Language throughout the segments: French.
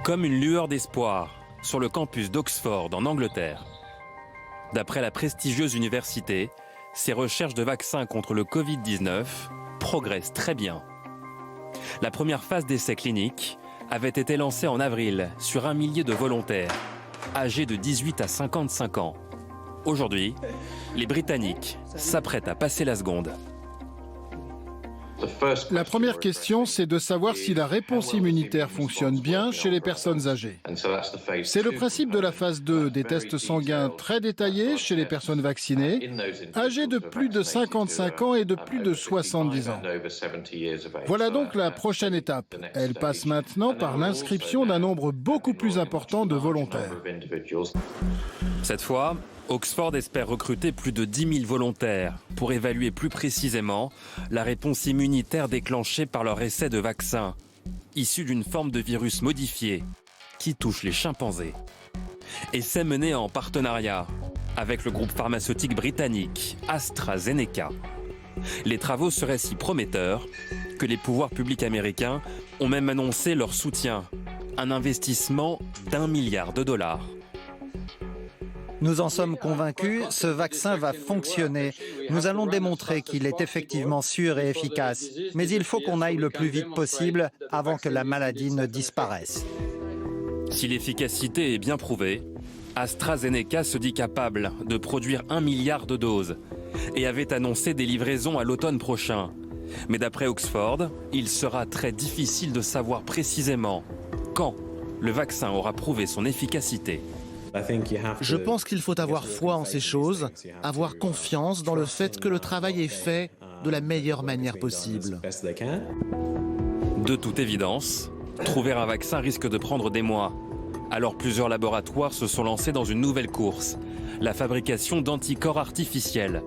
Comme une lueur d'espoir sur le campus d'Oxford en Angleterre. D'après la prestigieuse université, ces recherches de vaccins contre le Covid-19 progressent très bien. La première phase d'essai clinique avait été lancée en avril sur 1 millier de volontaires, âgés de 18 à 55 ans. Aujourd'hui, les Britanniques s'apprêtent à passer la seconde. La première question, c'est de savoir si la réponse immunitaire fonctionne bien chez les personnes âgées. C'est le principe de la phase 2, des tests sanguins très détaillés chez les personnes vaccinées, âgées de plus de 55 ans et de plus de 70 ans. Voilà donc la prochaine étape. Elle passe maintenant par l'inscription d'un nombre beaucoup plus important de volontaires. Cette fois, Oxford espère recruter plus de 10 000 volontaires pour évaluer plus précisément la réponse immunitaire déclenchée par leur essai de vaccin, issu d'une forme de virus modifié qui touche les chimpanzés. Essai mené en partenariat avec le groupe pharmaceutique britannique AstraZeneca. Les travaux seraient si prometteurs que les pouvoirs publics américains ont même annoncé leur soutien, un investissement d'1 milliard de dollars. Nous en sommes convaincus, ce vaccin va fonctionner. Nous allons démontrer qu'il est effectivement sûr et efficace. Mais il faut qu'on aille le plus vite possible avant que la maladie ne disparaisse. Si l'efficacité est bien prouvée, AstraZeneca se dit capable de produire 1 milliard de doses et avait annoncé des livraisons à l'automne prochain. Mais d'après Oxford, il sera très difficile de savoir précisément quand le vaccin aura prouvé son efficacité. Je pense qu'il faut avoir foi en ces choses, avoir confiance dans le fait que le travail est fait de la meilleure manière possible. De toute évidence, trouver un vaccin risque de prendre des mois. Alors plusieurs laboratoires se sont lancés dans une nouvelle course, la fabrication d'anticorps artificiels.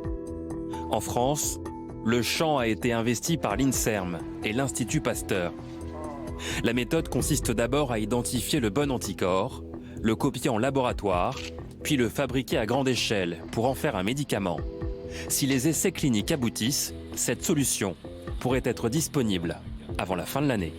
En France, le champ a été investi par l'INSERM et l'Institut Pasteur. La méthode consiste d'abord à identifier le bon anticorps, le copier en laboratoire, puis le fabriquer à grande échelle pour en faire un médicament. Si les essais cliniques aboutissent, cette solution pourrait être disponible avant la fin de l'année.